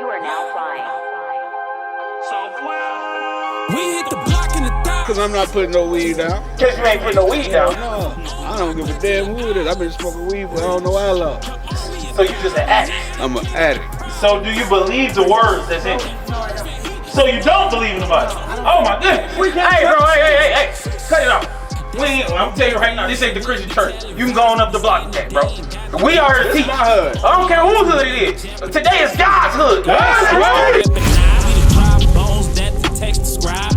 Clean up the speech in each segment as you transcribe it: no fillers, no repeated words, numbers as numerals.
You are now flying. We hit the block in the dark. Cause I'm not putting no weed down. Cause you ain't putting no weed down. No, I don't give a damn who it is. I've been smoking weed for I don't know how long. So you just an addict. I'm an addict. So do you believe the words that's in it? So you don't believe in the Bible? Oh my goodness. Hey bro, hey. Cut it off. I'm telling you right now, this ain't the Christian church. You can go on up the block with that, bro. We are here to teach. My hood. I don't care whose hood it is. Today is God's hood. That's right.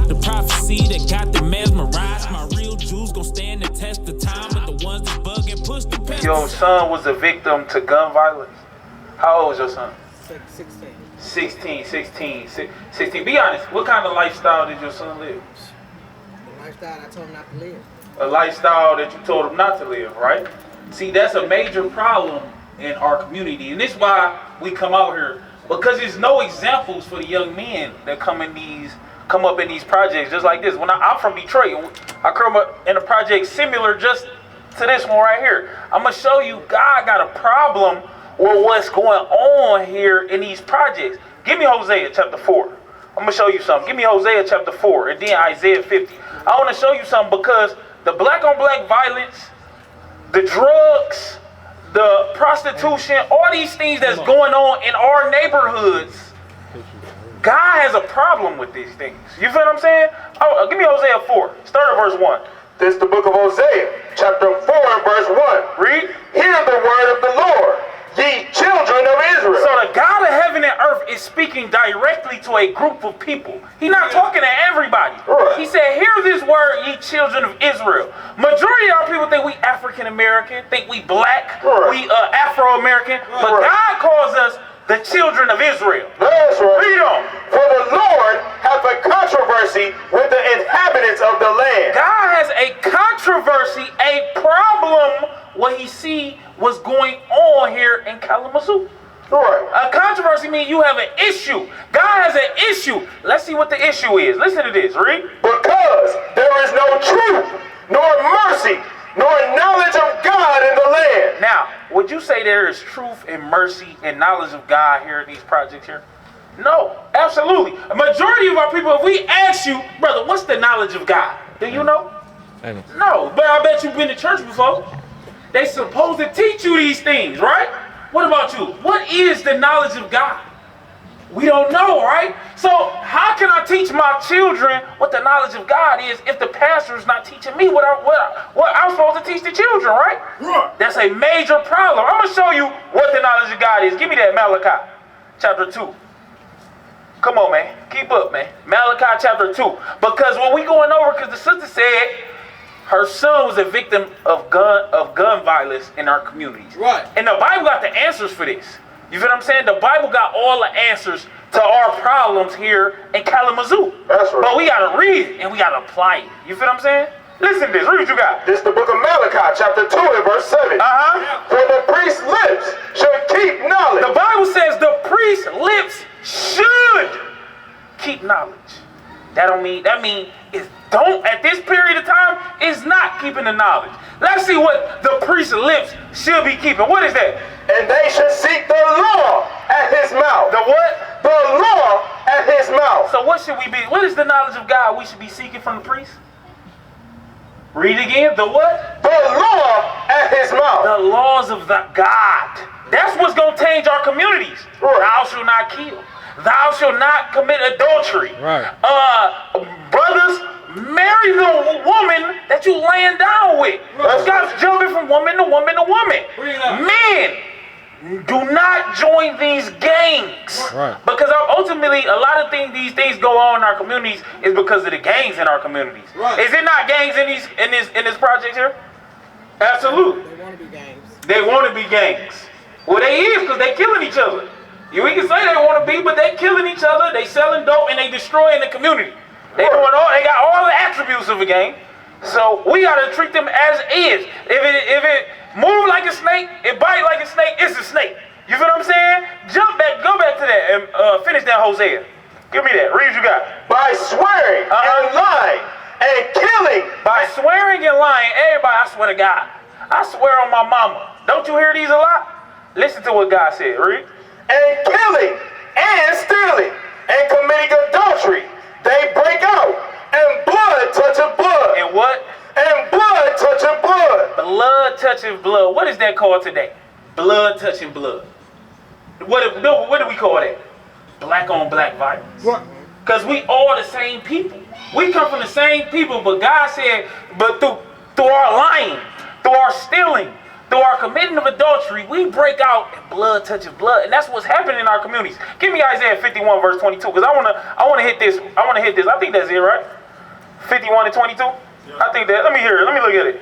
The prophecy that got them mesmerized. My real Jews gon' stand the test of time, but the ones that bug and push the past. Your son was a victim to gun violence. How old was your son? 16. 16. Be honest, what kind of lifestyle did your son live? The lifestyle I told him not to live. A lifestyle that you told him not to live, right? See, that's a major problem in our community, and this is why we come out here, because there's no examples for the young men that come up in these projects just like this. When I'm from Detroit, I grew up in a project similar just to this one right here. I'm gonna show you God got a problem with what's going on here in these projects. Give me Hosea chapter 4. I'm gonna show you something. Give me Hosea chapter 4 and then Isaiah 50. I wanna show you something because the black on black violence, the drugs, the prostitution, all these things that's going on in our neighborhoods, God has a problem with these things. You feel what I'm saying? Oh, give me Hosea 4. Start at verse 1. This is the book of Hosea, chapter 4 and verse 1. Read. Hear the word of the Lord, ye children of Israel. So the God of heaven and earth is speaking directly to a group of people. He's not talking to everybody. Right. He said, hear this word, ye children of Israel. Majority of our people think we African American, think we black, Right. we Afro American, but Right. God calls us the children of Israel. That's right. Read on. For the Lord hath a controversy with the inhabitants of the land. God has a controversy, a problem, what he see what's going on here in Kalamazoo. Right. A controversy means you have an issue. God has an issue. Let's see what the issue is. Listen to this. Read. Because there is no truth, nor mercy, nor knowledge of God in the land. Now, would you say there is truth and mercy and knowledge of God here in these projects here? No, absolutely. A majority of our people, if we ask you, brother, what's the knowledge of God? Do you know? I know. No, but I bet you've been to church before. They supposed to teach you these things, right? What about you? What is the knowledge of God? We don't know, right? So how can I teach my children what the knowledge of God is if the pastor is not teaching me what I'm supposed to teach the children, right? Right. That's a major problem. I'm going to show you what the knowledge of God is. Give me that Malachi chapter 2. Come on, man. Keep up, man. Malachi chapter 2. Because when we going over, because the sister said her son was a victim of gun violence in our communities. Right. And the Bible got the answers for this. You feel what I'm saying? The Bible got all the answers to our problems here in Kalamazoo. That's right. But we got to read it and we got to apply it. You feel what I'm saying? Listen to this. Read what you got. This is the book of Malachi, chapter 2 and verse 7. For the priest's lips should keep knowledge. The Bible says the priest's lips should keep knowledge. That mean is don't at this period of time is not keeping the knowledge. Let's see what the priest's lips should be keeping. What is that? And they should seek the law at his mouth. The what? The law at his mouth. So what should we be? What is the knowledge of God we should be seeking from the priest? Read again. The what? The law at his mouth. The laws of the God. That's what's going to change our communities. Right. Thou shalt not kill. Thou shalt not commit adultery. Right. Brothers, marry the woman that you laying down with. Right. God's jumping from woman to woman to woman. Men, do not join these gangs. Right. Because ultimately, a lot of these things go on in our communities is because of the gangs in our communities. Right. Is it not gangs in this project here? Absolutely. They want to be gangs. They want to be gangs. Well, they is because they killing each other. We can say they want to be, but they killing each other. They selling dope and they destroying the community. They got all the attributes of a gang. So we gotta treat them as is. If it move like a snake, it bite like a snake, it's a snake. You feel what I'm saying? Go back to that and finish that Hosea. Give me that. Read what you got. By swearing and lying and killing. By swearing and lying, everybody, I swear to God. I swear on my mama. Don't you hear these a lot? Listen to what God said. Read. And killing and stealing, and committing adultery, they break out, and blood toucheth blood. And what? And blood toucheth blood. Blood touching blood. What is that called today? Blood touching blood. What do we call that? Black on black violence. Because we all the same people. We come from the same people, but God said, but through our lying, through our stealing, through our committing of adultery, we break out and blood touches blood. And that's what's happening in our communities. Give me Isaiah 51 verse 22, because I wanna hit this. I think that's it, right? 51 and 22? Yeah. I think that. Let me hear it. Let me look at it.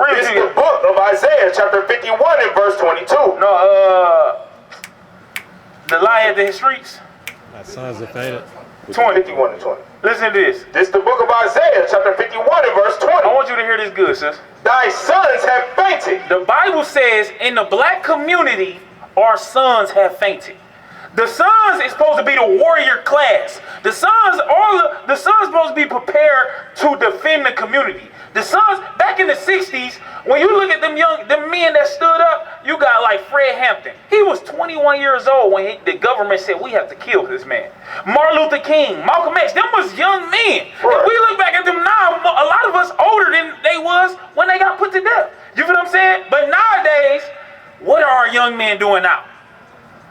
It's the book of Isaiah, chapter 51 and verse 22. No, the lie at the streets. My sons have faded. 51 and 20. Listen to this. This is the book of Isaiah, chapter 51 and verse 20. I want you to hear this good, sis. Thy sons have fainted. The Bible says in the black community, our sons have fainted. The sons is supposed to be the warrior class. The sons supposed to be prepared to defend the community. The sons, back in the 60s, when you look at them men that stood up, you got like Fred Hampton. He was 21 years old when the government said we have to kill this man. Martin Luther King, Malcolm X, them was young men. If we look back at them now, a lot of us older than they was when they got put to death. You feel what I'm saying? But nowadays, what are our young men doing now?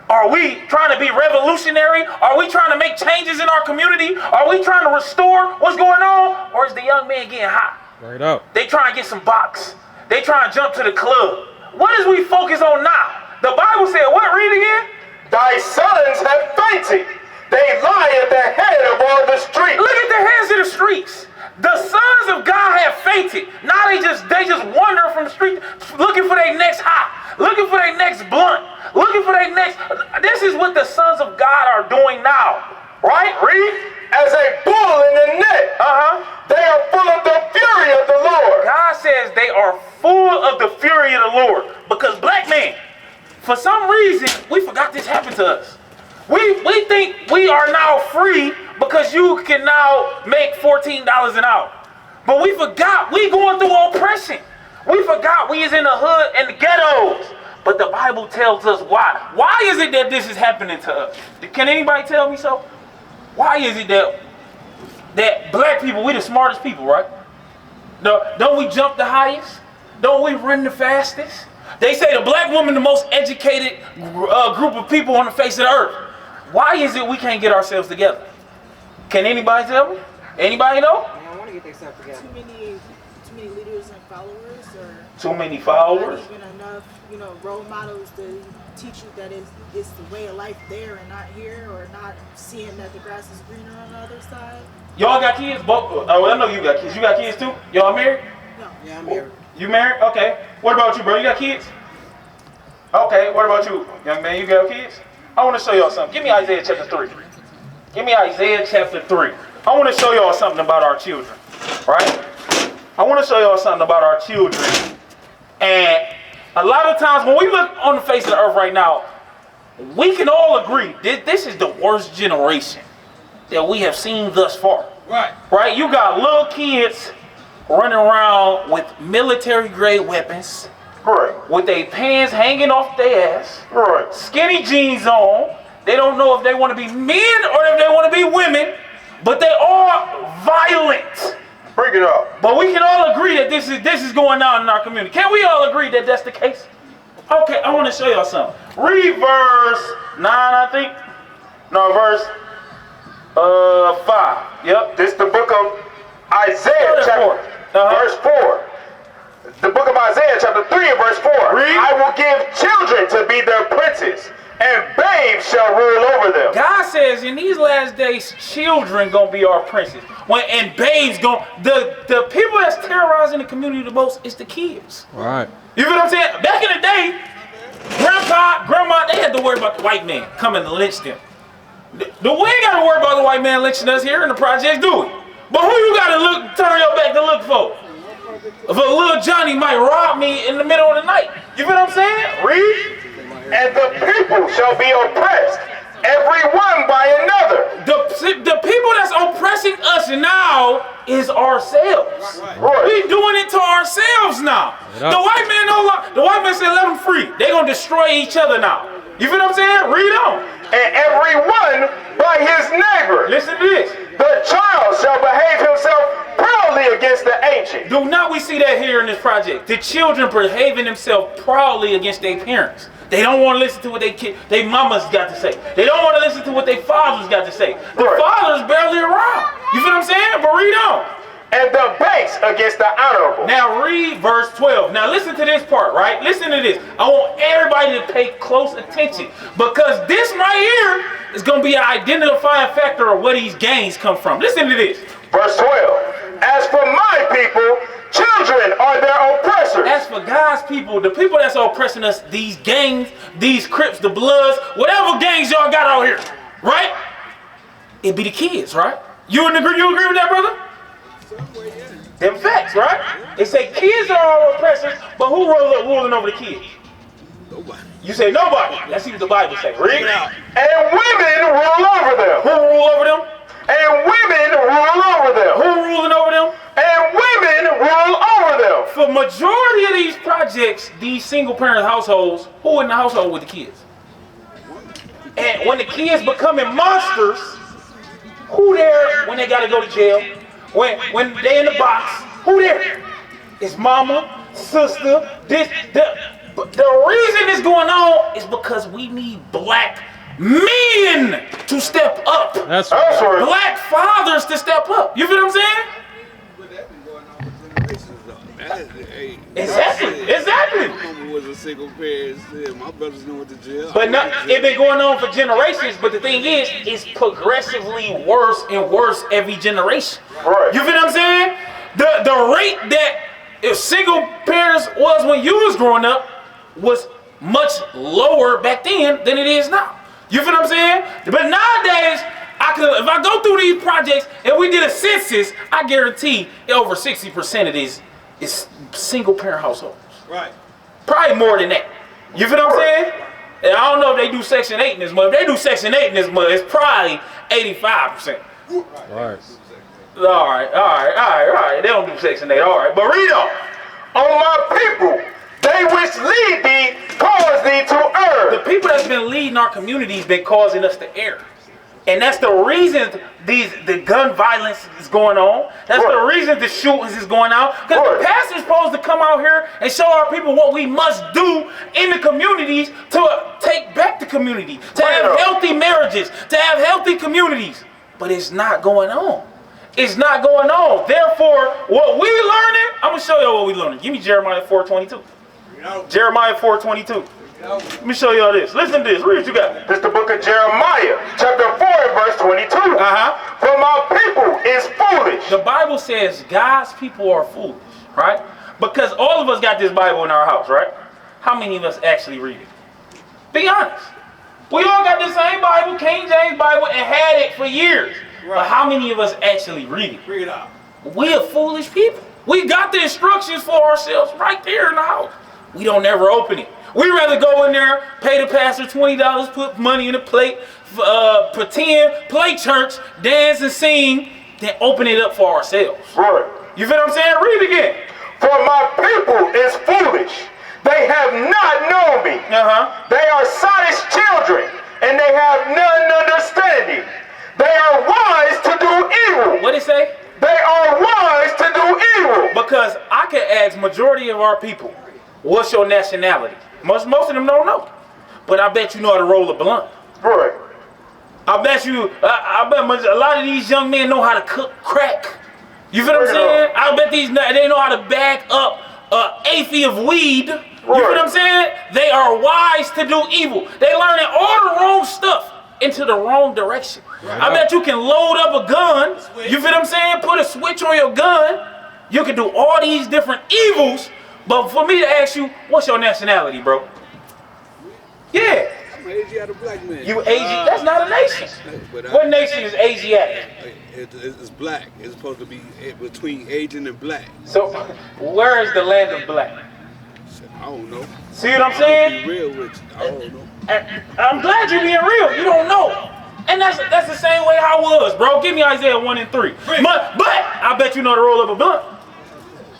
Are we trying to be revolutionary? Are we trying to make changes in our community? Are we trying to restore what's going on? Or is the young man getting hot? Right up. They trying to get some box. They trying to jump to the club. What is we focus on now? The Bible said, what? Read again? Thy sons have fainted. They lie at the head of all the streets. Look at the heads of the streets. The sons of God have fainted. Now they just wander from the street looking for their next hot, looking for their next blunt, looking for their next. This is what the sons of God are doing now. Right? Read. As a bull in the net. They are full of the fury of the Lord. God says they are full of the fury of the Lord. Because black men, for some reason, we forgot this happened to us. We think we are now free because you can now make $14 an hour. But we forgot we going through oppression. We forgot we is in the hood and the ghettos. But the Bible tells us why. Why is it that this is happening to us? Can anybody tell me so? Why is it that black people, we the smartest people, right? Don't we jump the highest? Don't we run the fastest? They say the black woman the most educated group of people on the face of the earth. Why is it we can't get ourselves together? Can anybody tell me? Anybody know? They don't want to get themselves together. Too many leaders and followers, or too many followers. Not even enough, role models to teach you that it's the way of life there and not here, or not seeing that the grass is greener on the other side. Y'all got kids? I know you got kids. You got kids too? Y'all married? No. Yeah, I'm married. You married? Okay. What about you, bro? You got kids? Okay. What about you, young man? You got kids? I want to show y'all something. Give me Isaiah chapter 3. Give me Isaiah chapter 3. I want to show y'all something about our children, right? I want to show y'all something about our children. And a lot of times when we look on the face of the earth right now, we can all agree this is the worst generation that we have seen thus far. Right. Right? You got little kids running around with military-grade weapons. Right. With their pants hanging off their ass. Right. Skinny jeans on. They don't know if they want to be men or if they want to be women. But they are violent. Bring it up. But we can all agree that this is going on in our community. Can we all agree that that's the case? Okay, I want to show y'all something. Read verse 9, I think. No, verse 5. Yep. This is the book of Isaiah, chapter, verse 4. The book of Isaiah, chapter 3 and verse 4. Read. I will give children to be their princes, and babes shall rule over them. God says in these last days, children gonna be our princes. And babes the people that's terrorizing the community the most is the kids. Right. You feel what I'm saying? Back in the day, grandpa, grandma, they had to worry about the white man coming to lynch them. We ain't gotta worry about the white man lynching us here in the projects, do we? But who you gotta turn your back to look for? If a little Johnny might rob me in the middle of the night. You feel what I'm saying? Read. And the people shall be oppressed, every one by another. The people that's oppressing us now is ourselves. Right. We doing it to ourselves now. The white man said let them free. They gonna destroy each other now. You feel what I'm saying? Read on. And every one by his neighbor. Listen to this. The child shall behave himself proudly against the ancient. Do not we see that here in this project? The children behaving themselves proudly against their parents. They don't want to listen to what they mamas got to say. They don't want to listen to what their fathers got to say. The father's barely around. You feel what I'm saying? But read on. And the base against the honorable. Now read verse 12. Now listen to this part, right? Listen to this. I want everybody to pay close attention, because this right here is going to be an identifying factor of where these gangs come from. Listen to this. Verse 12. As for my people, children are their oppressors. As for God's people, the people that's oppressing us, these gangs, these Crips, the Bloods, whatever gangs y'all got out here, right? It be the kids, right? You agree with that, brother? Them facts, right? They say kids are our oppressors, but who ruling over the kids? Nobody. You say nobody. Let's see what the Bible say. Read. And women rule over them. Who rule over them? And women rule over them. Who ruling over them? And women rule over them. For majority of these projects, these single parent households, who in the household with the kids? And when the kids becoming monsters, who there when they gotta go to jail? When they in the box, who there? It's mama, sister, this, but the reason it's going on is because we need black men to step up. That's right. Black fathers to step up. You feel what I'm saying? But that been going on for generations, though. Hey, Exactly. my mama was a single parent. Still, my brothers knew what to jail. But no, it been going on for generations. But the thing is, it's progressively worse and worse every generation. Right. You feel what I'm saying? The rate that if single parents was when you was growing up was much lower back then than it is now. You feel what I'm saying? But nowadays, if I go through these projects and we did a census, I guarantee over 60% of these is single parent households. Right. Probably more than that. You feel what I'm saying? And I don't know if they do Section 8 in this month. If they do Section 8 in this month, it's probably 85%. Right. All right. They don't do Section 8. All right, but read on. On my people, they which lead thee, cause thee to err. The people that's been leading our communities been causing us to err. And that's the reason the gun violence is going on. That's the reason the shootings is going on. Because the pastor's supposed to come out here and show our people what we must do in the communities to take back the community, to have healthy marriages, to have healthy communities. But it's not going on. It's not going on. Therefore, what we learning, I'm going to show you what we learning. Give me Jeremiah 4:22. Jeremiah 4:22. Let me show y'all this. Listen to this. Read what you got. This is the book of Jeremiah, chapter 4 and verse 22. For my people is foolish. The Bible says God's people are foolish, right? Because all of us got this Bible in our house, right? How many of us actually read it? Be honest. We all got the same Bible, King James Bible, and had it for years. Right. But how many of us actually read it? Read it out. We are foolish people. We got the instructions for ourselves right there in the house. We don't ever open it. We rather go in there, pay the pastor $20, put money in the plate, pretend, play church, dance and sing, then open it up for ourselves. Right. You feel what I'm saying? Read it again. For my people is foolish. They have not known me. They are sottish children, and they have none understanding. They are wise to do evil. What did it say? They are wise to do evil. Because I can ask majority of our people, what's your nationality? Most of them don't know. But I bet you know how to roll a blunt. Right. I bet a lot of these young men know how to cook crack. You feel what I'm saying? I bet they know how to bag up an eighth of weed. You feel what I'm saying? They are wise to do evil. They learning all the wrong stuff into the wrong direction. Right. I bet you can load up a gun. You feel what I'm saying? Put a switch on your gun. You can do all these different evils. But for me to ask you, what's your nationality, bro? Yeah. I'm Asiatic black man. You Asian? That's not a nation. What nation is Asiatic? It's black. It's supposed to be between Asian and black. So, where is the land of black? I don't know. See what I'm saying? Be real with you. I don't know. I'm glad you're being real. You don't know. And that's the same way I was, bro. Give me Isaiah 1 and 3. But I bet you know to roll up a blunt.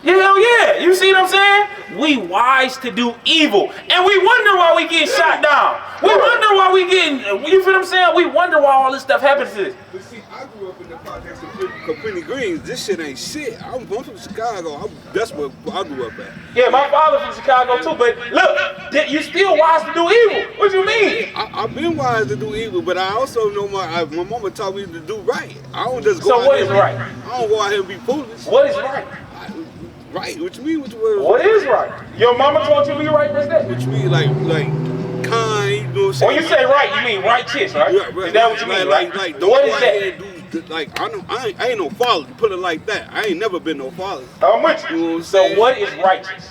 Yeah, hell yeah. You see what I'm saying? we wise to do evil. And we wonder why we get shot down. We wonder why we getting, you feel what I'm saying? We wonder why all this stuff happens to us. But see, I grew up in the projects of Company Greens. This shit ain't shit. I'm from Chicago. That's where I grew up at. Yeah, my father from Chicago too, but look, you still wise to do evil. What you mean? I've been wise to do evil, but I also know my mama taught me to do right. I don't just go So out what here is right? I don't go out here and be foolish. What is right? Right? What you mean? What is right? Your mama told you to be right, that's that? What you mean? Like kind, you know what I'm saying? When you say right, you mean righteous, right? Yeah, right. Is that what you mean, right? Don't What go is out that? here and do, like, I ain't no father, put it like that. I ain't never been no father. I'm with you. You know what I'm So saying? what is righteous?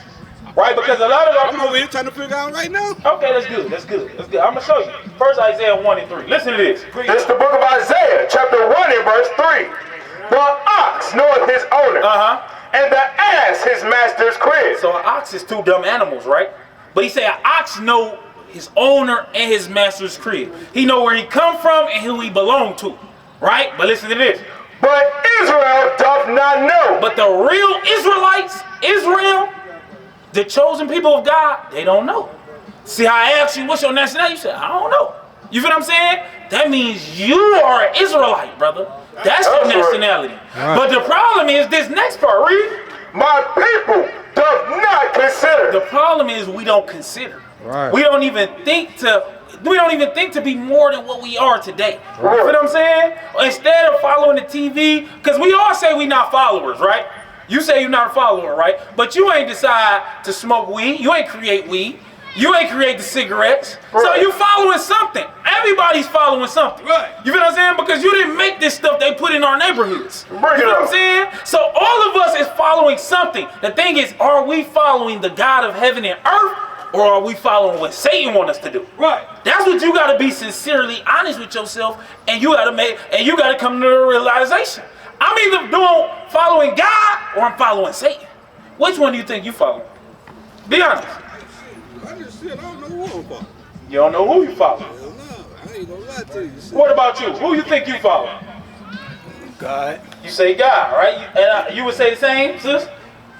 Right? Because a lot of our I'm over here trying to figure out right now. Okay, that's good. That's good. That's good. I'm gonna show you. First Isaiah 1 and 3. Listen to this. This is the book of Isaiah, chapter 1 and verse 3. The ox knoweth his owner, and the ass his master's crib. So an ox is two dumb animals, right? But he said an ox know his owner and his master's crib. He know where he come from and who he belong to, right? But listen to this. But Israel doth not know. But the real Israelites, Israel, the chosen people of God, they don't know. See how I asked you, what's your nationality? You said, I don't know. You feel what I'm saying? That means you are an Israelite, brother. That's your nationality. Right. But the problem is this next part, read. My people doth not consider. The problem is we don't consider. Right. We don't even think to be more than what we are today. Right. You feel what I'm saying? Instead of following the TV, because we all say we not followers, right? You say you're not a follower, right? But you ain't decide to smoke weed. You ain't create weed. You ain't create the cigarettes. Right. So you following something. Everybody's following something. Right. You feel what I'm saying? Because you didn't make this stuff they put in our neighborhoods. Bring You it know what up. I'm saying? So all of us is following something. The thing is, are we following the God of heaven and earth, or are we following what Satan wants us to do? Right. That's what you gotta be sincerely honest with yourself, and you gotta come to the realization. I'm either following God or I'm following Satan. Which one do you think you following? Be honest. I don't know who I'm following. You don't know who you follow. Hell no, I ain't gonna lie to you. What about you? Who you think you follow? God. You say God, right? You would say the same, sis?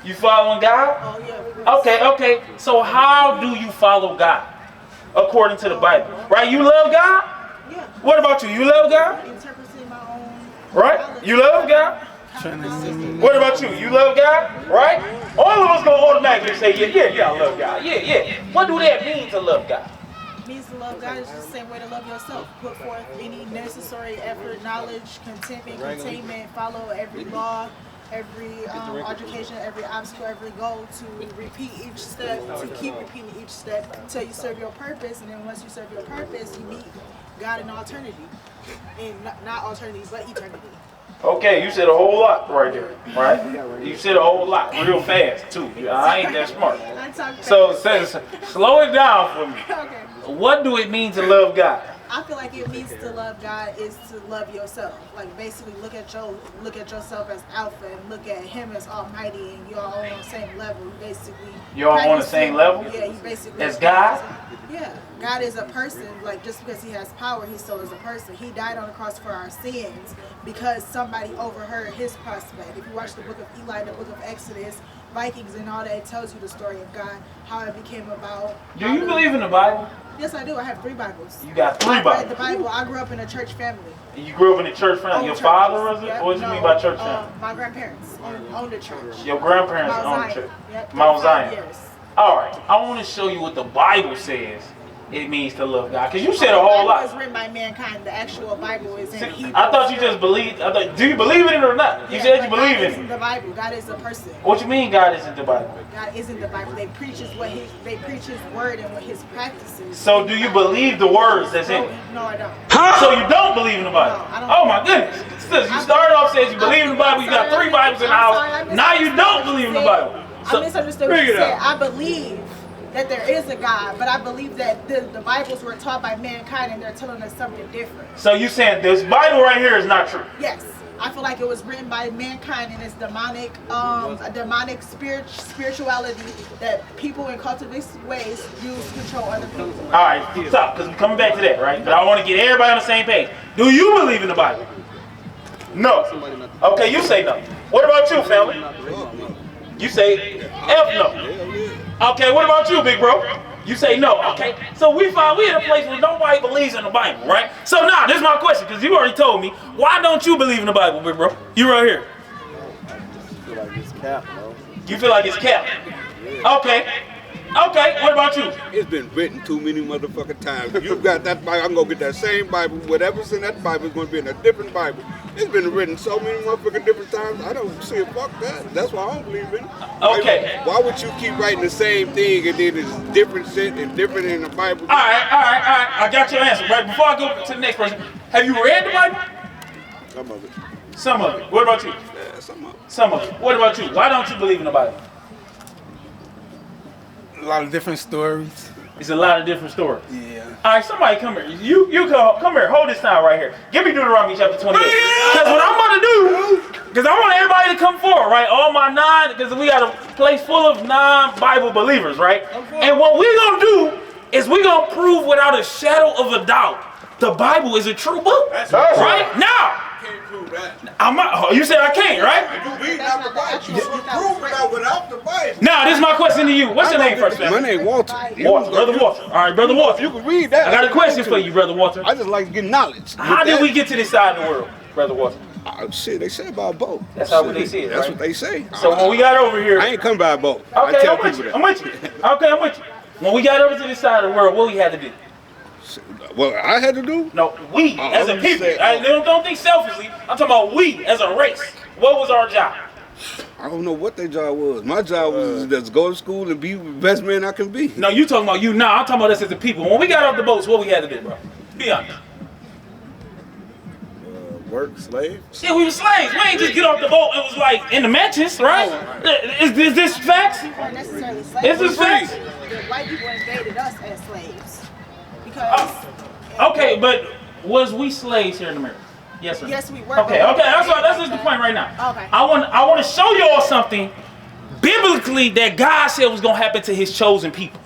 You following God? Oh yeah. Okay. So how do you follow God? According to the Bible, right? You love God? Yeah. What about you? You love God? Interpreting my own. Right? You love God? What about you? You love God? Right? All of us gonna automatically say, yeah, I love God. Yeah. What do that mean to love God? Means to love God is just the same way to love yourself. Put forth any necessary effort, knowledge, contentment, containment, follow every law, every altercation, every obstacle, every goal, to repeat each step, to keep repeating each step until you serve your purpose. And then once you serve your purpose, you meet God in eternity. And not eternity, but eternity. Okay, you said a whole lot right there, right? You said a whole lot real fast too. I ain't that smart. I talk So fast. slow it down for me. Okay. What do it mean to love God? I feel like it means to love God is to love yourself. Like basically look at yourself as alpha and look at him as almighty, and you're all on the same level. You basically You're all on the same level? Yeah, you basically As God? Yeah. God is a person. Like just because he has power, he still is a person. He died on the cross for our sins because somebody overheard his prospect. If you watch the book of Eli, the book of Exodus, Vikings and all that, it tells you the story of God, how it became about. Do you believe in the Bible? Yes, I do. I have 3 Bibles. You got 3 I read Bibles. the Bible. I grew up in a church family. You grew up in a church family. Your Owned father churches. was it? Yep. What do you No, mean by church family? My grandparents owned a church. Your grandparents Mount owned the Zion. church. Yep, Mount 35 Zion. years. All right. I want to show you what the Bible says it means to love God. Because you said a whole The Bible is lot. written by mankind. The actual Bible is in Hebrew. I thought you just believed. Do you believe in it or not? You Yeah, said you but believe God in isn't it. the Bible. God is a person. What you mean God isn't the Bible? God isn't the Bible. They preach his word and what his practices. So do you believe the words that's in it? No, I don't. So you don't believe in the Bible? No, I don't. Oh my goodness. Sis, you started off saying you believe in the Bible, you got 3 Bibles in the house. Now you don't believe in the Bible. I misunderstood what you figure it said. out. I believe that there is a God, but I believe that the Bibles were taught by mankind and they're telling us something different. So you saying this Bible right here is not true? Yes. I feel like it was written by mankind and it's demonic, a demonic spirituality that people in cultivated ways use to control other people. All right, stop, because we're coming back to that, right? But I want to get everybody on the same page. Do you believe in the Bible? No. Okay, you say no. What about you, family? You say F no. Okay, what about you, big bro? You say no. Okay, so we in a place where nobody believes in the Bible, right? So now, this is my question, because you already told me. Why don't you believe in the Bible, big bro? You right here. I feel like it's cap, bro. You feel like it's capped? Okay. Okay, what about you? It's been written too many motherfucking times. You got that Bible, I'm gonna get that same Bible. Whatever's in that Bible is gonna be in a different Bible. It's been written so many motherfucking different times. I don't see it. Fuck that. That's why I don't believe in it. Okay. Why would you keep writing the same thing and then it's different shit and different in the Bible? All right. I got your answer. Right before I go to the next person, have you read the Bible? Some of it. Some of it. What about you? Yeah, some of it. Some of it. What about you? Why don't you believe in the Bible? A lot of different stories. It's a lot of different stories. Yeah. All right, somebody come here. You come here. Hold this time right here. Give me Deuteronomy chapter 28. Because what I'm going to do, because I want everybody to come forward, right? All my because we got a place full of non-Bible believers, right? And what we're going to do is we're going to prove without a shadow of a doubt the Bible is a true book. That's right? Now. Can't prove that. You said I can't, right? You read out the Bible. You prove it out without the Bible. Now, this is my question to you. What's your name first, man? My name Walter. Walter, Brother Walter. All right, Brother Walter. You can read that. I got a question for you, Brother Walter. I just like to get knowledge. How did we get to this side of the world, Brother Walter? Shit, they say about boat. That's how they see it, That's right? what they say. So when we got over here, I ain't come by a boat. okay, I tell I'm with people you. that. I'm with you. Okay, I'm with you. When we got over to this side of the world, what we had to do? What I had to do? No, we as a I'm people. saying, Don't think selfishly. I'm talking about we as a race. What was our job? I don't know what their job was. My job was just go to school and be the best man I can be. No, you talking about you now. I'm talking about us as a people. When we got off the boats, what we had to do, bro? Be honest. Work, slave. Yeah, we were slaves. We ain't just get off the boat and was like in the mansions, right? Is this facts? Not necessarily slaves. Is this facts? The white people invaded us as slaves. Because Okay, but was we slaves here in America? Yes or no? yes, we were. Okay, that's just the point right now. Okay. I want to show y'all something biblically that God said was gonna happen to His chosen people.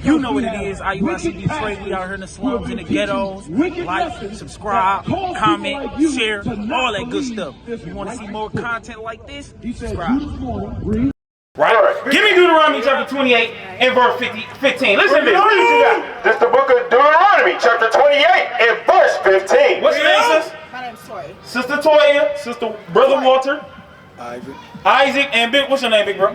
You know what it is, IUIC Detroit. We out here in the slums, in the ghettos. Like, subscribe, comment, share, all that good stuff. If you want to see more content like this, subscribe. Right? Give me Deuteronomy chapter 28 and verse 15. Listen to this. What you got? This is the book of Deuteronomy, chapter 28, and verse 15. What's your name, sis? My name's Toya. Sister Toya, Sister Brother Walter, Isaac, and what's your name, big bro?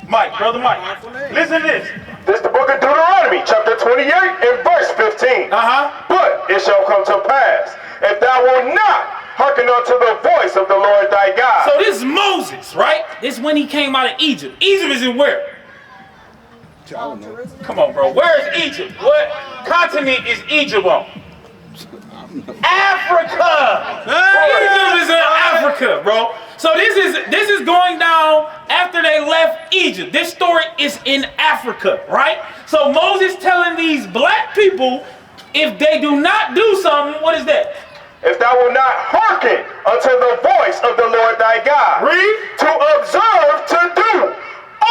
Mike, Brother Mike. Listen to this. This is the book of Deuteronomy, chapter 28, and verse 15. But it shall come to pass, if thou wilt not hearken unto the voice of the Lord thy God. So this is Moses, right? This is when he came out of Egypt. Egypt is in where? Come on, bro. Where is Egypt? What continent is Egypt on? Africa. Egypt is in Africa, bro. So this is going down after they left Egypt. This story is in Africa, right? So Moses telling these black people, if they do not do something, what is that? If thou wilt not hearken unto the voice of the Lord thy God, to observe to do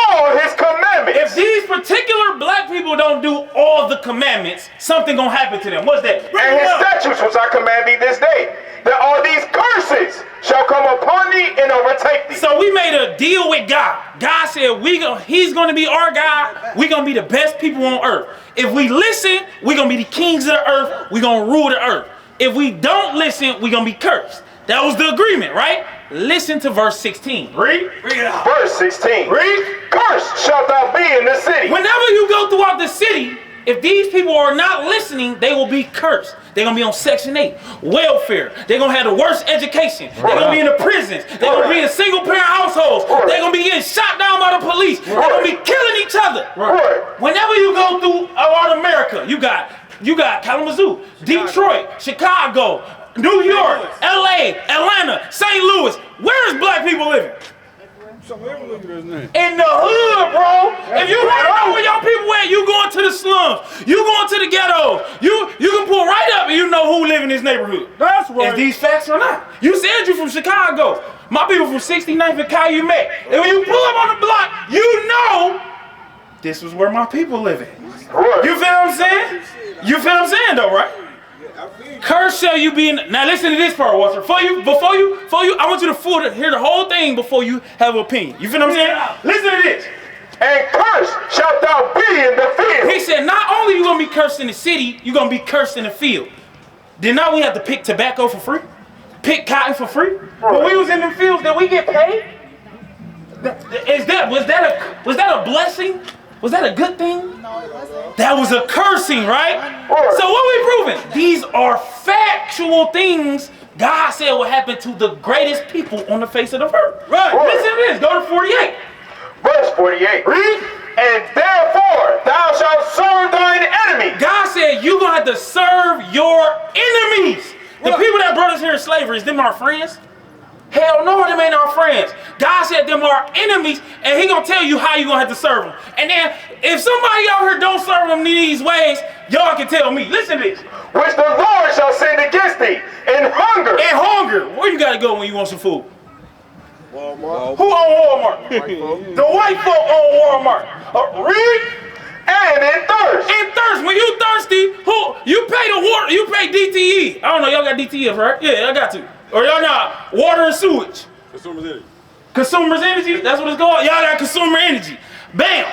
all his commandments. If these particular black people don't do all the commandments, something gonna happen to them. What's that? And his statutes which I command thee this day, that all these curses shall come upon thee and overtake thee. So we made a deal with God. God said He's gonna be our God. We're gonna be the best people on earth. If we listen, we're gonna be the kings of the earth. We're gonna rule the earth. If we don't listen, we're gonna be cursed. That was the agreement, right? Listen to verse 16. Read it out. Verse 16. Read. Cursed shalt thou be in the city. Whenever you go throughout the city, if these people are not listening, they will be cursed. They're going to be on Section 8, welfare. They're going to have the worst education. They're going to be in the prisons. They're going to be in single-parent households. They're going to be getting shot down by the police. They're going to be killing each other. Whenever you go through all America, you got Kalamazoo, Detroit, Chicago, New York, LA, Atlanta, St. Louis. Where is black people living? In the hood, bro. If you want to know where your people at, you going to the slums. You going to the ghettos. You can pull right up and you know who live in this neighborhood. That's right. Is these facts or not? You said you from Chicago. My people from 69th and Calumet. And when you pull up on the block, you know this was where my people live at. Right. You feel what I'm saying? You feel what I'm saying though, right? Curse shall you be in. Now listen to this part, Walter. Before you, I want you to hear the whole thing before you have an opinion. You feel what I'm saying? Listen to this. And cursed shalt thou be in the field. He said, not only you gonna be cursed in the city, you gonna be cursed in the field. Then now we have to pick tobacco for free, pick cotton for free. When we was in the fields, did we get paid? Was that a blessing? Was that a good thing? No, it wasn't. That was a cursing, right? So what we proving? These are factual things God said will happen to the greatest people on the face of the earth. Right. Listen to this. Go to 48. Verse 48. Read. And therefore thou shalt serve thine enemy. God said you're going to have to serve your enemies. The people that brought us here in slavery, is them our friends? Hell no, them ain't our friends. God said them are enemies, and he gonna tell you how you gonna have to serve them. And then, if somebody out here don't serve them these ways, y'all can tell me. Listen to this. Which the Lord shall send against thee in hunger. In hunger. Where you gotta go when you want some food? Walmart. Who own Walmart? The white folk own Walmart. Really? And in thirst. In thirst. When you thirsty, who? You pay the water. You pay DTE. I don't know. Y'all got DTE, right? Yeah, I got to. Or y'all not water and sewage. Consumers energy. Consumers energy? That's what it's called? Y'all got consumer energy. Bam!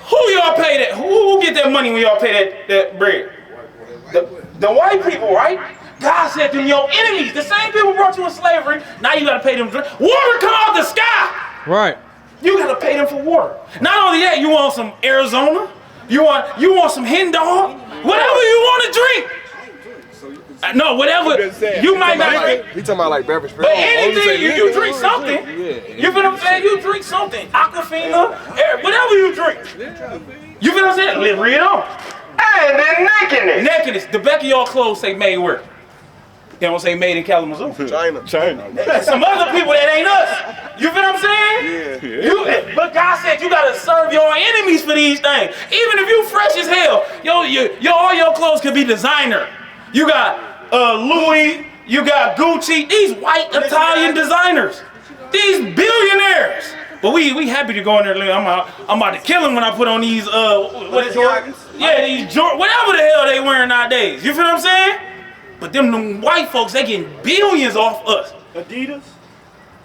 Who y'all pay that? Who get that money when y'all pay that bread? The white people, right? God said to your enemies, the same people brought you in slavery, now you gotta pay them. Water come out the sky! Right. You gotta pay them for water. Not only that, you want some Arizona, you want some hen dog, whatever you want to drink. No, whatever. You might not drink. He talking about like beverage. But anything, you drink something. You feel what I'm saying? You drink something. Aquafina, whatever you drink. You feel what I'm saying? Read on. And in nakedness. Nakedness. The back of your clothes say made where? They don't say made in Kalamazoo. China. Some other people that ain't us. You feel what I'm saying? Yeah. But God said you gotta serve your enemies for these things. Even if you fresh as hell, all your clothes could be designer. You got Louis, you got Gucci, these white Italian designers, these billionaires. But we happy to go in there. I'm about to kill them when I put on these what is Jordans? Yeah, these Jordans, whatever the hell they wearing nowadays. You feel what I'm saying? But them white folks, they getting billions off us. Adidas.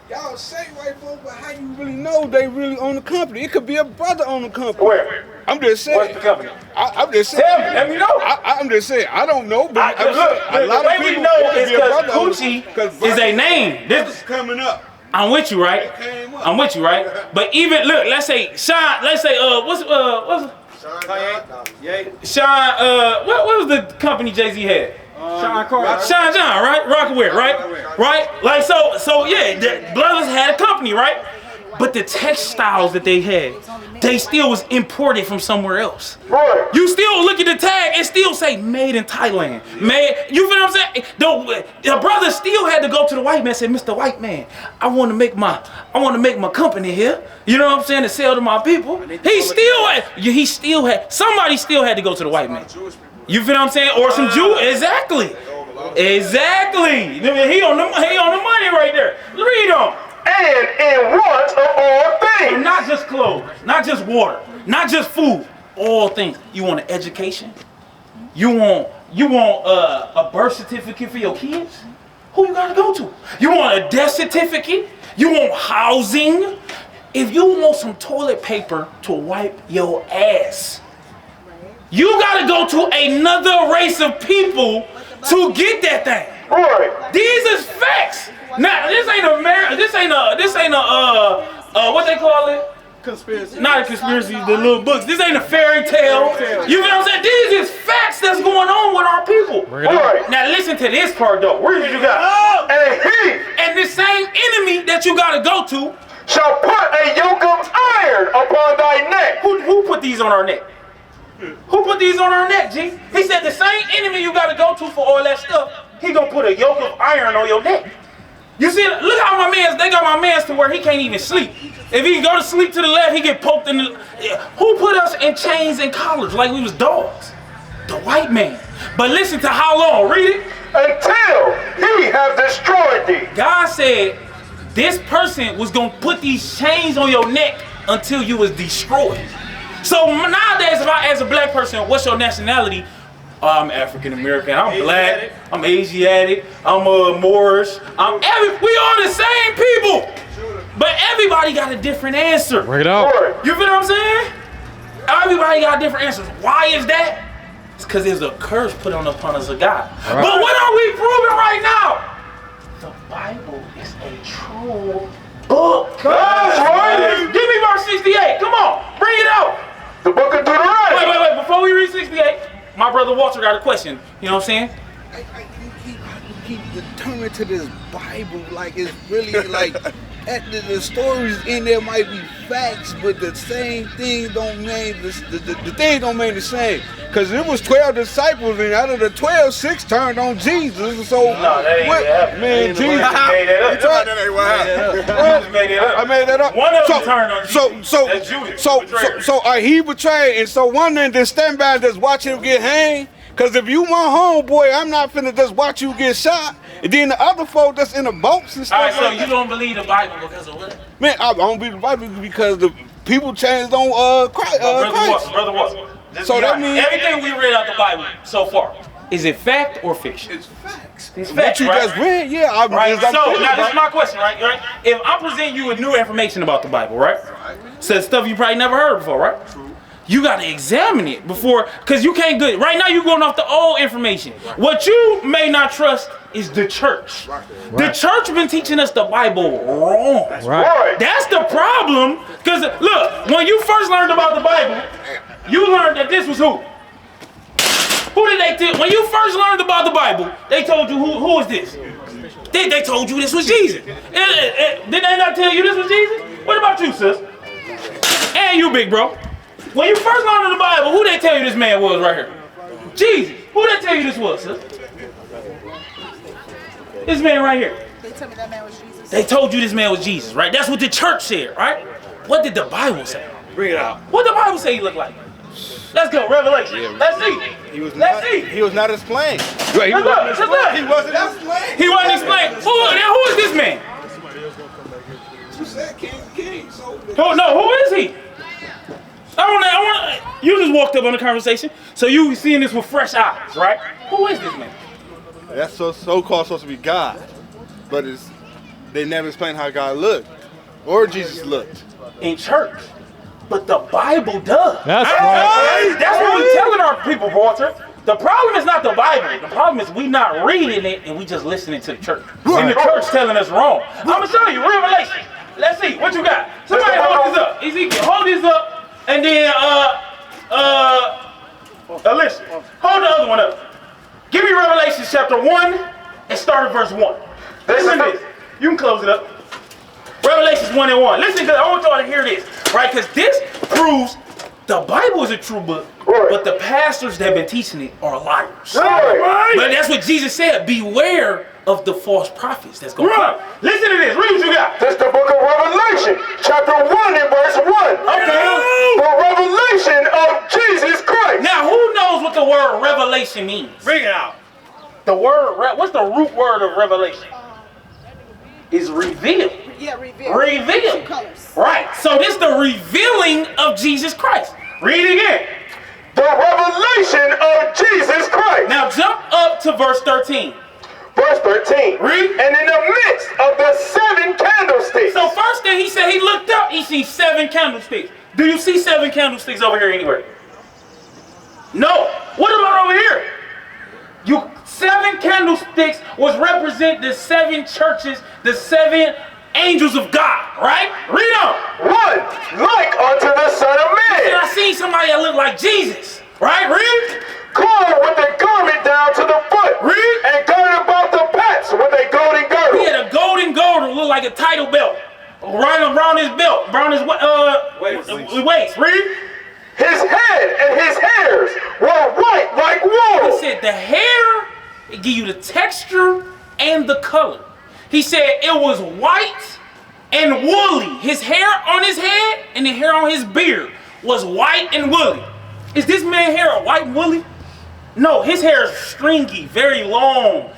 Y'all say white folks, but how you really know they really own the company? It could be a brother on the company. Where? I'm just saying. What's the company? I'm just saying. Tell me, let me know. I'm just saying. I don't know, but Look, a lot the way of people we know it is could be a brother because Gucci is a name. This is coming up. I'm with you, right? I'm with you, right? But even look, let's say Sean. Let's say what's Sean? What was the company Jay-Z had? Sean Carter. Sean John, right? Rockaware, right? Like so yeah, the brothers had a company, right? But the textiles that they had, they still was imported from somewhere else. Right. You still look at the tag and still say made in Thailand. Made, you feel what I'm saying? The brother still had to go to the white man and say, Mr. White Man, I want to make my company here. You know what I'm saying? To sell to my people. Somebody still had to go to the white man. You feel what I'm saying? Or some Jew. Exactly. He on the money right there. Read on. And in want of all things. So not just clothes, not just water, not just food, all things. You want an education? You want a birth certificate for your kids? Who you gotta go to? You want a death certificate? You want housing? If you want some toilet paper to wipe your ass, you gotta go to another race of people to get that thing. Right. These is facts. Now this ain't a what they call it? Conspiracy. Not a conspiracy, the little books. This ain't a fairy tale. You know what I'm saying? These is facts that's going on with our people. Right. Now listen to this part though. Where did you got? And he And this same enemy that you gotta go to, shall put a yoke of iron upon thy neck. who put these on our neck? Who put these on our neck, G? He said the same enemy you gotta go to for all that stuff, he gonna put a yoke of iron on your neck. You see, look how my man's, they got my man's to where he can't even sleep. If he go to sleep to the left, he get poked in the, who put us in chains and collars like we was dogs? The white man. But listen to how long, read it. Until he have destroyed thee. God said this person was gonna put these chains on your neck until you was destroyed. So nowadays, if I ask a black person, what's your nationality? Oh, I'm African American, I'm black, I'm Asiatic, I'm Moorish, we all the same people. But everybody got a different answer. Bring it out. You feel what I'm saying? Everybody got different answers. Why is that? It's because there's a curse put upon us of God. Right. But what are we proving right now? The Bible is a true book. That's right. Give me verse 68. Come on, bring it out. The book of Deuteronomy. Wait. Before we read 68, my brother Walter got a question. You know what I'm saying? You keep determined to this Bible like it's really like the stories in there might be facts, but the same thing don't mean the thing don't mean the same. Cause it was 12 disciples, and out of the 12, 6 turned on Jesus. So no, that ain't what happened. Man, Jesus made that up. That ain't what happened. Jesus made it up. I made that up. One of them turned on Jesus. That's Judas. So he betrayed, and so one then just stand by and just watch him get hanged. Cause if you want homeboy, I'm not finna just watch you get shot. And then the other folk that's in the boats and stuff. All right, so you don't believe the Bible because of what? Man, I don't believe the Bible because the people changed on Christ. Brother Watson. So that means everything we read out the Bible so far, is it fact or fiction? It's facts. It's What facts, you right? just read, yeah. Right. So now this is my question, right? If I'm presenting you with new information about the Bible, right? So stuff you probably never heard before, right? True. You gotta examine it before, cause you can't go. Right now you're going off the old information. Right. What you may not trust is the church. Right. The church been teaching us the Bible wrong. Right. That's the problem. Cause look, when you first learned about the Bible, you learned that this was who? Who did they tell? When you first learned about the Bible, they told you who is this? They told you this was Jesus. Did they not tell you this was Jesus? What about you, sis? And you, big bro. When you first learned the Bible, who they tell you this man was right here? Jesus. Who they tell you this was, sis? This man right here. They told me that man was Jesus. They told you this man was Jesus, right? That's what the church said, right? What did the Bible say? Bring it out. What the Bible say he looked like? Let's go, Revelation. Yeah. Let's see. He was not explained. Right, He wasn't explained. He wasn't explained. Who is this man? You said king. So Who is he? I want. You just walked up on the conversation, so you seeing this with fresh eyes, right? Who is this man? That's so-called supposed to be God, but they never explain how God looked or Jesus looked In church, but the Bible does. That's right. That's what we're telling our people, Walter. The problem is not the Bible. The problem is we not reading it and we just listening to the church. And the church telling us wrong. I'm gonna show you Revelation. Let's see what you got. Somebody hold this up. Ezekiel, hold this up. And then, Alicia, hold the other one up. Give me Revelation chapter 1 and start at verse 1. Listen to this. You can close it up. Revelations 1 and 1. Listen, because I want y'all to hear this, right? Because this proves the Bible is a true book, but the pastors that have been teaching it are liars. Right. But that's what Jesus said. Beware of the false prophets that's going to come. Listen to this. Read what you got. This is the book of Revelation, chapter 1 and verse 1. Okay. The revelation of Jesus Christ. Now, who knows what the word revelation means? Bring it out. The word, what's the root word of revelation? Is revealed. Yeah, reveal. Revealed. Two colors. Right. So this is the revealing of Jesus Christ. Read it again. The revelation of Jesus Christ. Now jump up to verse 13. Verse 13. Read. And in the midst of the 7 candlesticks. So first thing he said, he looked up, he sees 7 candlesticks. Do you see 7 candlesticks over here anywhere? No. What about over here? 7 candlesticks was represent the 7 churches, the 7 angels of God, right? Read on. One like unto the Son of Man. And I seen somebody that looked like Jesus, right? Read. Clothed with a garment down to the foot. Read. And girded about the paps with a golden girdle. He had a golden girdle, looked like a title belt, right around his belt, around his waist. Read. His head and his hairs were white like wool. He said the hair, it give you the texture and the color. He said it was white and woolly. His hair on his head and the hair on his beard was white and woolly. Is this man's hair white and woolly? No, his hair is stringy, very long.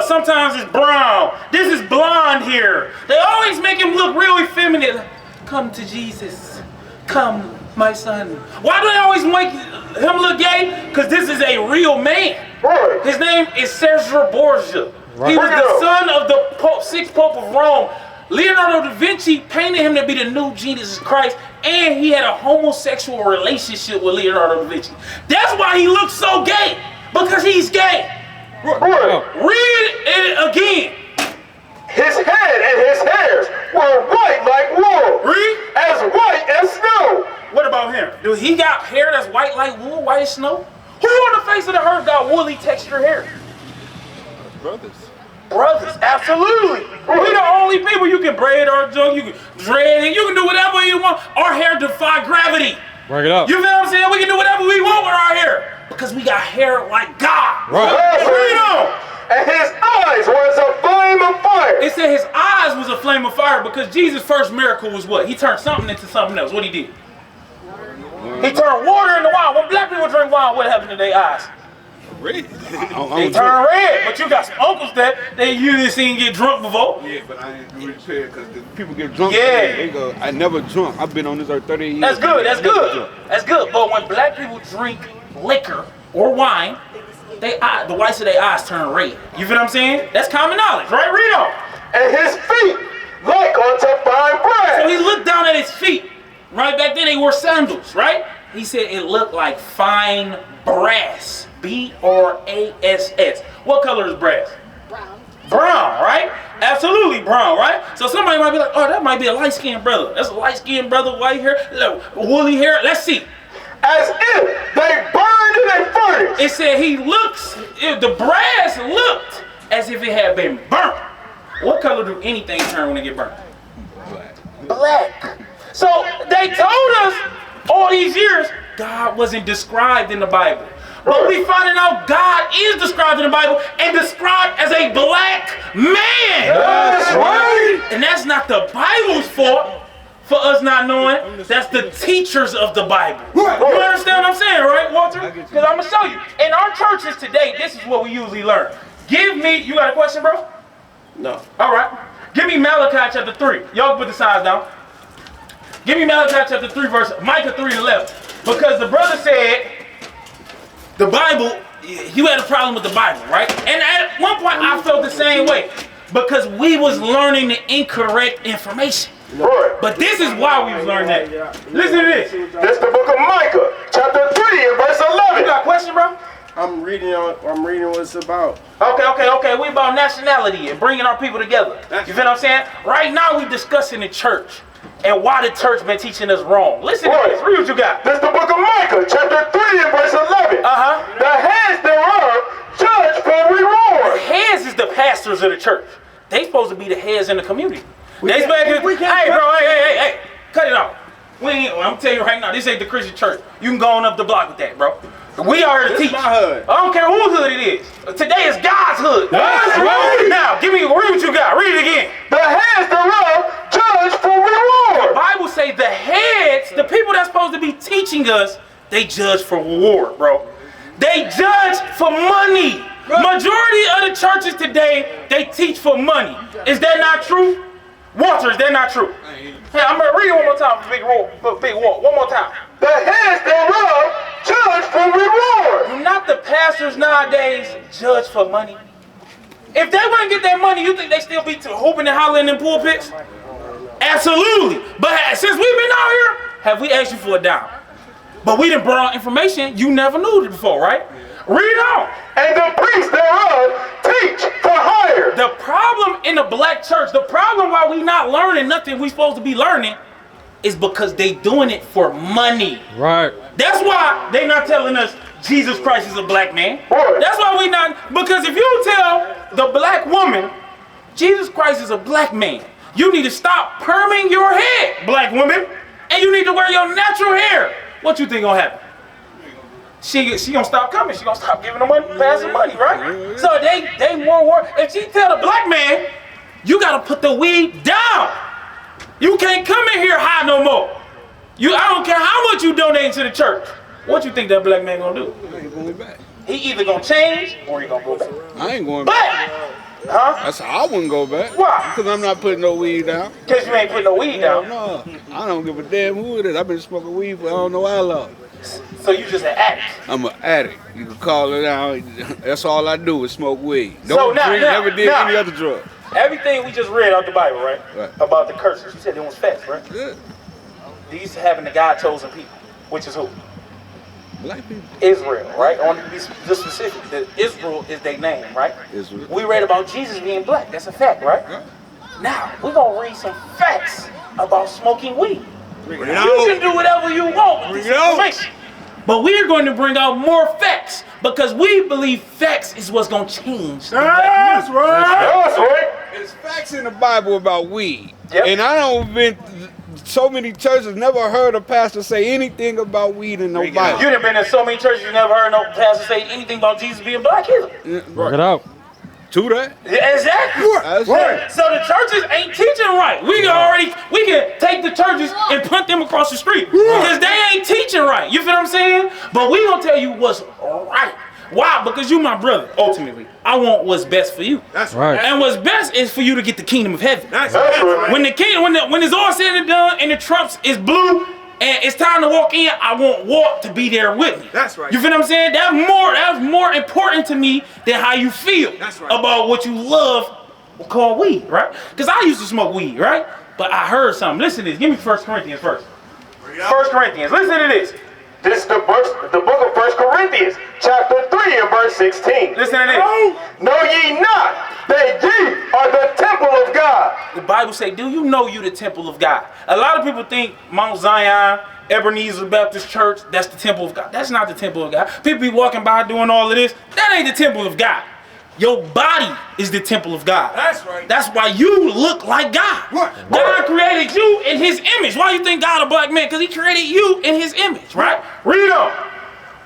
Sometimes it's brown. This is blonde hair. They always make him look real effeminate. Come to Jesus. Come, my son. Why do they always make him look gay? Because this is a real man. Right. His name is Cesare Borgia. Right. He was the son of the sixth Pope of Rome. Leonardo da Vinci painted him to be the new Jesus Christ, and he had a homosexual relationship with Leonardo da Vinci. That's why he looks so gay, because he's gay. Right. Read it again. His head and his hairs were white like wool. Read. As white as snow. What about him? Do he got hair that's white like wool, white as snow? Who on the face of the earth got woolly textured hair? Brothers. Brothers, absolutely. We the only people you can braid our junk, you can dread it, you can do whatever you want. Our hair defy gravity. Work it up. You feel what I'm saying? We can do whatever we want with our hair because we got hair like God. Right. Read on. And his eyes were as a flame of fire. It said his eyes was a flame of fire because Jesus' first miracle was what? He turned something into something else. What he did? He turned water into wine. When black people drink wine, what happened to their eyes? Red. They turn red. But you got some uncles that they usually seen get drunk before. Yeah, but I ain't really fair because people get drunk. Yeah. They go, I never drunk. I've been on this earth 30 years. That's good. That's I never good. drunk. That's good. But when black people drink liquor or wine, the whites of their eyes turn red. You feel what I'm saying? That's common knowledge, right? Read on. And his feet like unto fine brass. So he looked down at his feet. Right back then they wore sandals, right? He said it looked like fine brass. B-R-A-S-S. What color is brass? Brown. Brown, right? Absolutely brown, right? So somebody might be like, oh, that might be a light-skinned brother. That's a light-skinned brother, white hair, woolly hair. Let's see. As if they burned in a furnace. It said the brass looked as if it had been burnt. What color do anything turn when it get burnt? Black. So they told us all these years God wasn't described in the Bible. But we finding out God is described in the Bible and described as a black man. That's right. And that's not the Bible's fault for us not knowing. That's the teachers of the Bible. You understand what I'm saying, right, Walter? Because I'm going to show you. In our churches today, this is what we usually learn. You got a question, bro? No. All right. Give me Malachi chapter 3. Y'all put the signs down. Give me Malachi chapter 3 verse, Micah 3:11. Because the brother said, the Bible, you had a problem with the Bible, right? And at one point I felt the same way. Because we was learning the incorrect information. Right. But this is why we was learning that. Listen to this. This is the book of Micah, chapter 3 and verse 11. You got a question, bro? I'm reading what it's about. Okay. We about nationality and bringing our people together. You feel what I'm saying? Right now we discussing the church and why the church been teaching us wrong. Listen to this. Read what you got. This is the book of Micah, chapter 3 and verse 11. The heads thereof judge for reward. The heads is the pastors of the church. They supposed to be the heads in the community. Hey, bro, hey, cut it off. I'm telling you right now, this ain't the Christian church. You can go on up the block with that, bro. We are here to teach. My hood. I don't care whose hood it is. Today is God's hood. That's right. Now, read what you got. Read it again. The heads thereof judge for reward. The Bible say the heads, the people that's supposed to be teaching us, they judge for reward, bro. They judge for money. Majority of the churches today, they teach for money. Is that not true? Walter, is that not true? Hey, I'm gonna read it one more time for Big Walt. One more time. The heads thereof judge for reward. Do not the pastors nowadays judge for money? If they wouldn't get that money, you think they still be hooping and hollering in pulpits? Absolutely. But since we've been out here, have we asked you for a dime? But we done brought information you never knew before, right? Read on. And the priests thereof teach for hire. The problem in the black church, the problem why we not learning nothing we supposed to be learning is because they doing it for money. Right. That's why they not telling us Jesus Christ is a black man. Right. That's why we not, because if you tell the black woman Jesus Christ is a black man, you need to stop perming your head, black woman, and you need to wear your natural hair. What you think gonna happen? She gonna stop coming. She gonna stop giving the money, passing money, right? So they more work. If she tell the black man you gotta put the weed down. You can't come in here high no more. I don't care how much you donate to the church. What you think that black man gonna do? I ain't going back. He either gonna change or he gonna go back. I ain't going But, back. huh? That's how I wouldn't go back. Why? Because I'm not putting no weed down. Because you ain't putting no weed down. No, I don't give a damn who it is. I've been smoking weed for I don't know how long. So you just an addict. I'm an addict. You can call it out. That's all I do is smoke weed. So Don't now- drink, now- never did now- any other drug. Everything we just read out the Bible, right? Right. About the curses. You said it was facts, right? Yeah. These having the God chosen people, which is who? Black people. Israel, right? I want to be just specific. That Israel is their name, right? Israel. We read about Jesus being black. That's a fact, right? Now, we're going to read some facts about smoking weed. You can do whatever you want with this information. But we're going to bring out more facts because we believe facts is what's going to change. That's right. That's right. There's facts in the Bible about weed. Yep. And I don't been so many churches, never heard a pastor say anything about weed in no Bible. You done been in so many churches, you never heard no pastor say anything about Jesus being black either. Work it out. To that. Yeah, exactly. That's right. So the churches ain't teaching right. We can take the churches and punt them across the street because they ain't teaching right. You feel what I'm saying? But we gonna tell you what's right. Why? Because you my brother. Ultimately, I want what's best for you. That's right. And what's best is for you to get the kingdom of heaven. That's right. When the king, when it's all said and done, and the trumps is blue, and it's time to walk in, I want Walt to be there with me. That's right. You feel what I'm saying? That's more important to me than how you feel about what you love called weed, right? Because I used to smoke weed, right? But I heard something. Listen to this. Give me 1 Corinthians first. 1 Corinthians. Listen to this. This is the book of 1 Corinthians, chapter 3 and verse 16. Listen to this. Know ye not that ye are the temple of God? The Bible say, do you know you the temple of God? A lot of people think Mount Zion, Ebenezer Baptist Church, that's the temple of God. That's not the temple of God. People be walking by doing all of this. That ain't the temple of God. Your body is the temple of God. That's right. That's why you look like God. What? God created you in his image. Why you think God a black man? Because he created you in his image, right? Read on.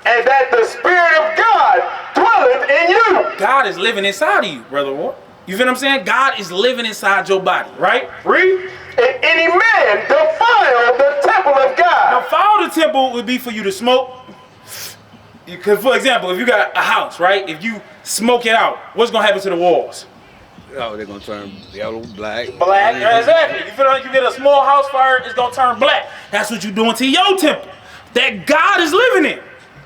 And that the Spirit of God dwelleth in you. God is living inside of you, brother Ward. You feel what I'm saying? God is living inside your body, right? Read. And any man defile the temple of God. Defile the temple would be for you to smoke. Because, for example, if you got a house, right? If you smoke it out, what's going to happen to the walls? Oh, they're going to turn yellow, black. Black, exactly. You feel like you get a small house fire, it's going to turn black. That's what you're doing to your temple that God is living in.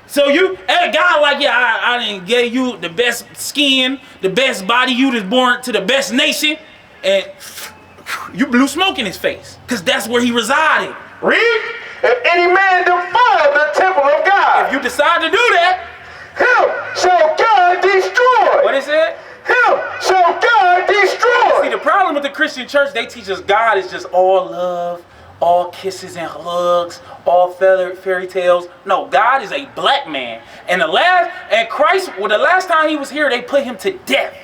So God like, yeah, I didn't give you the best skin, the best body, you was born to the best nation, and you blew smoke in his face. Because that's where he resided. Read. If any man defile the temple of God, If you decide to do that, him shall God destroy. what is it? Him shall God destroy. See, the problem with the Christian church, they teach us God is just all love, all kisses and hugs, all fairy tales. No, God is a black man. And the last time he was here, they put him to death.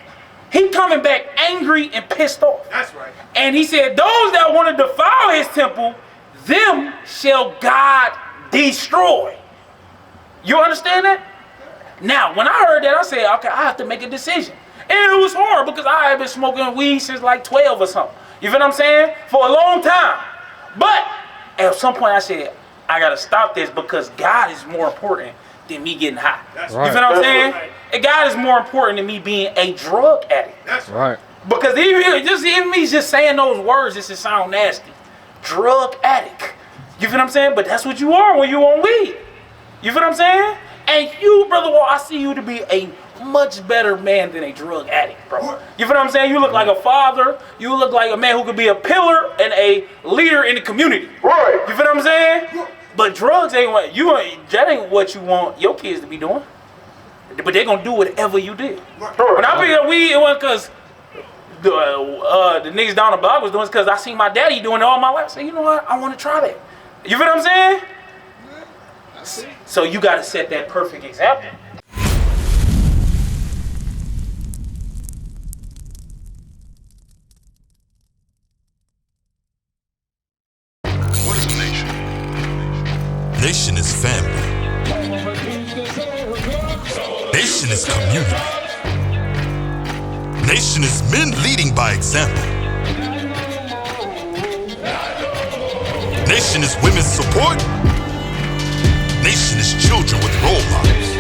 He coming back angry and pissed off. That's right. And he said, those that want to defile his temple, them shall God destroy. You understand that? Now, when I heard that, I said, okay, I have to make a decision. And it was hard because I had been smoking weed since like 12 or something. You feel what I'm saying? For a long time. But at some point I said, I got to stop this because God is more important than me getting high. Right. You feel what I'm saying? And God is more important than me being a drug addict. That's Right. Because even me just saying those words, this just sound nasty. Drug addict. You feel what I'm saying? But that's what you are when you on weed. You feel what I'm saying? And you, Brother Wall, I see you to be a much better man than a drug addict, bro. You feel what I'm saying? You look like a father. You look like a man who could be a pillar and a leader in the community. Right. You feel what I'm saying? But drugs ain't that ain't what you want your kids to be doing. But they're gonna do whatever you did. When I picked up weed, it wasn't because the niggas down the block was doing it, because I seen my daddy doing it all my life. I said, you know what? I want to try that. You feel what I'm saying? So you got to set that perfect example. What is a nation? Nation is family. Nation is community. Nation is men leading by example. Nation is women's support. Nation is children with role models.